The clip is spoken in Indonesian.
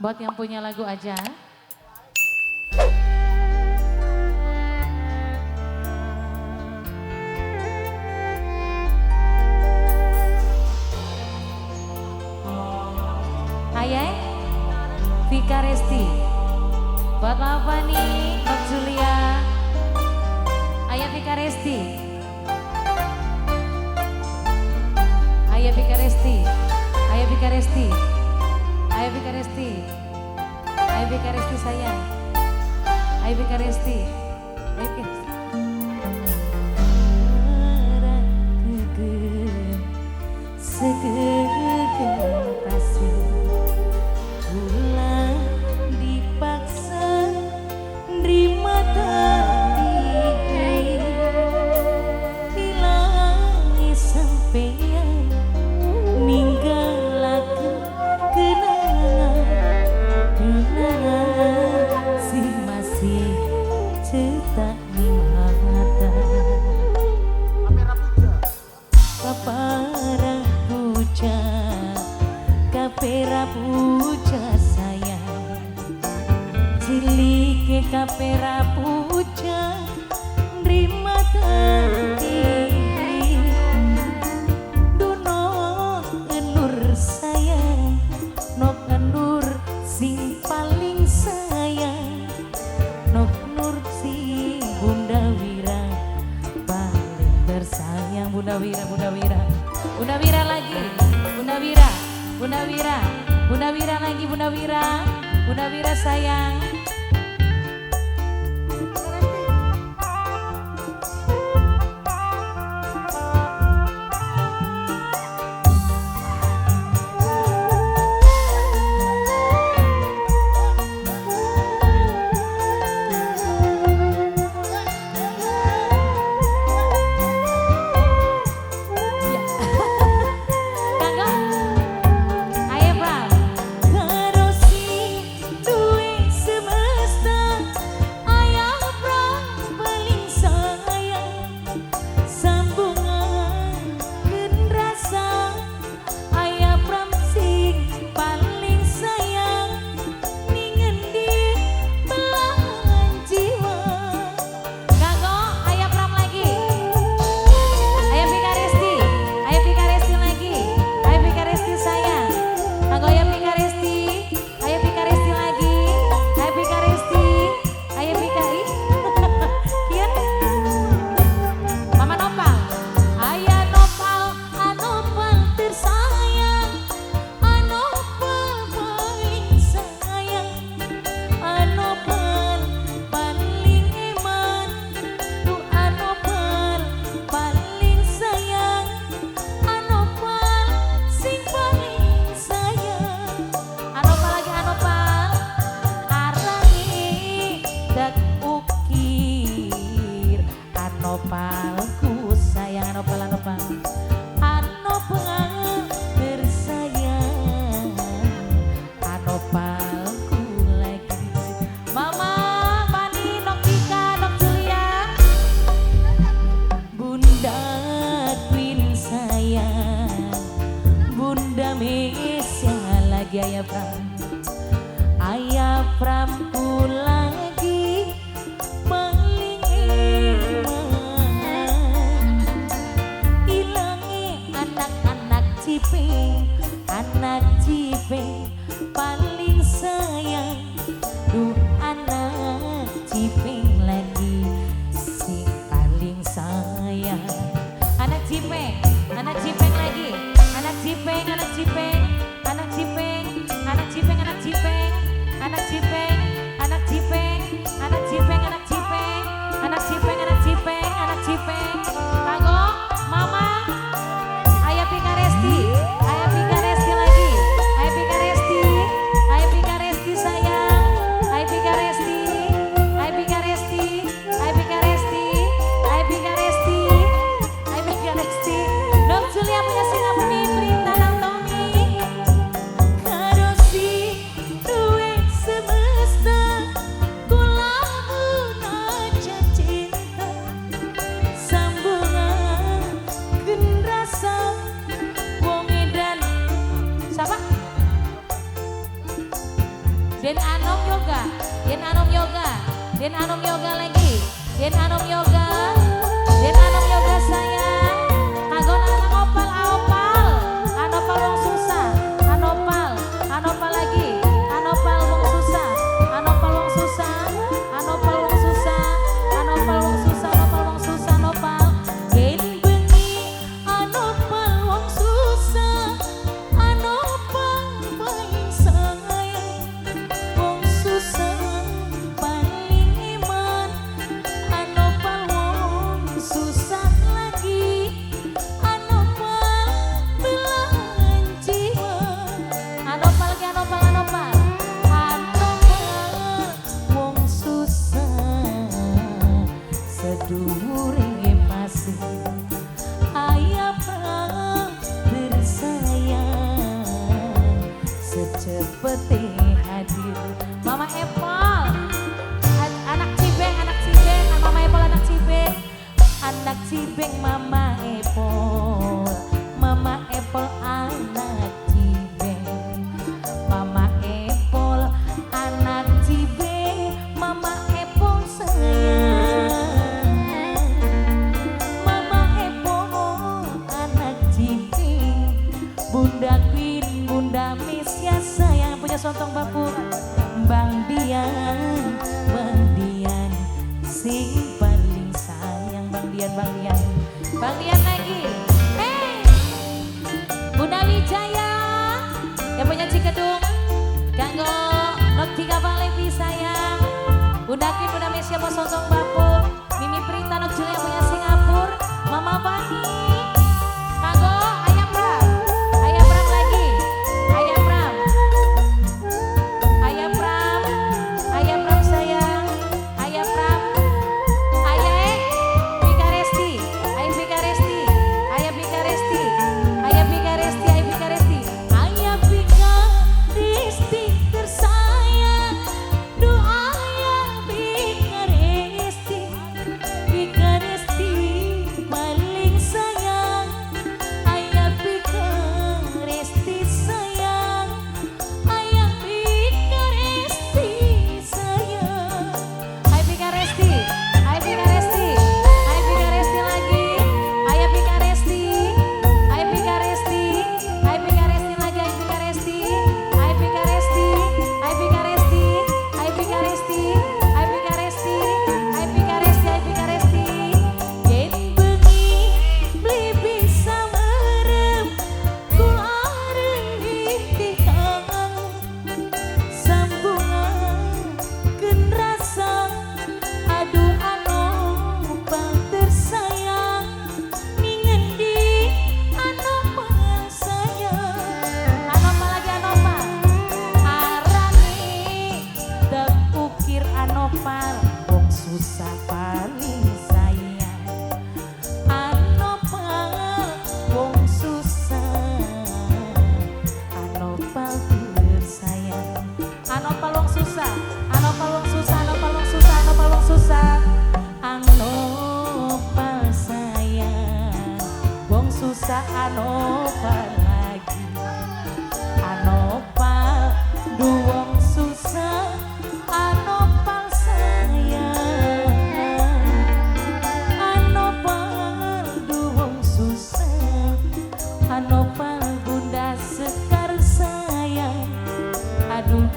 Buat yang punya lagu aja. Ayah, Vika Resti. Buat apa nih, Mbak Julia? Ayah Vika Resti. Ayah Vika Resti. Ayah Vika Resti. Ayah Vika Resti. Ayah Vika Resti sayang. Ayah Vika Resti. Ayah Vika Resti. Segegem pasir pulang dipaksa nerima tadi hilangi sampeyan ninggalakeun kenangan si masih cetak di mata kapara puja kapera puja sayang cilike kapera puja nerima tadi dunok enur sayang nok enur sing paling sayang nok nur si Bunda Wira paling tersayang Bunda Wira Bunda Wira Bunda Wira lagi Bunda Wira Bunda Wira Bunda Wira lagi Bunda Wira Bunda Wira sayang. Anopalku sayang Anopal Anopal Anopal bersayang Anopalku lagi Mama Pani Nok Tika Nok Julia Bunda Queen sayang Bunda Mesia lagi Ayah Pramku lagi paling anak cipeng paling sayang duh anak cipeng lagi si paling sayang anak cipeng lagi anak cipeng anak cipeng anak cipeng anak cipeng anak cipeng anak cipeng anak cipeng anak cipeng anak cipeng anak cipeng anak cipeng anak cipeng kanggo mama Ayah Vika Resti lagi Den Anom Yoga, Den Anom Yoga, Den Anom Yoga lagi, Den Anom Yoga, Den Anom Yoga sayang. Kanggo nang opal opal, anopal wong susah, anopal, anopal lagi, anopal wong susah, anopal wong susah, anopal wong susah, anopal wong susah, anopal wong susah, anopal. Gen bengi, anopal wong susah, anopal paling sayang, wong susah paling iman, anopal wong susah lagi, anopal belahan jiwa, anopal lagi, anopal, anopal, anopal wong susah, sedhuwure masih ayah bersayang, secepete hadir Mama Apple, anak Cibeng, Mama Apple anak Cibeng, anak Cibeng Mama Apple, Mama Apple anak Cibeng, Mama Apple anak Cibeng, Mama Apple sayang, Mama Apple anak Cibeng, Bunda Queen, Bunda Misya sayang, punya sontong bapur, Bang Dian, Bang Dian, sing paling sayang, Bang Dian, Bang Dian, Bang Dian lagi, hey, Bunda Wijaya, yang punya Cikedung, Ganggo, Nokti Kapalevi sayang, Bunda Queen, Bunda Misya mau sontong bapur, Mimi Prita, Nok Julia yang punya Singapura, Mama Bani, Kanggo, Ayam Bram, Ayam Bram lagi, Ayam Bram, Ayam Bram, Ayam Bram sayang, Ayam Bram, Ayah Bika Resti, Ayah Bika Resti, Ayah Bika Resti, Ayah Bika Resti, Ayah Bika Resti, Ayah Bika Resti tersayang, doa Ayah Bika Resti, Bika Resti paling sayang, Ayah Bika Resti sayang, Ayah Bika Resti sayang, Ayah Bika Resti, Ayah Bika Resti, Ayah Bika Resti lagi, Ayah Bika Resti, Ayah Bika Resti, Ayah Bika Resti lagi, Ayah Bika Resti, Ayah Bika Resti, Ayah Bika Resti, Ayah Bika Resti, Ayah Bika Resti, Ayah Bika Resti, Ayah Bika Resti, Gen bengi beli bisa merem, kulareng itikang, sambungan rasa, aduh anopal tersayang, ningendi anopal sayang, anopal lagi anopal, arani dek ukir anopal, wong susah paling sayang, anopal wong susah, anopal tersayang, anopal wong susah, anopal wong susah, anopal wong susah, anopal wong susah, anopal sayang, wong susah, anopal lagi, anopal du wong susah, anopal sayang, anopal du wong susah, anopal Bunda Sekar sayang, aduh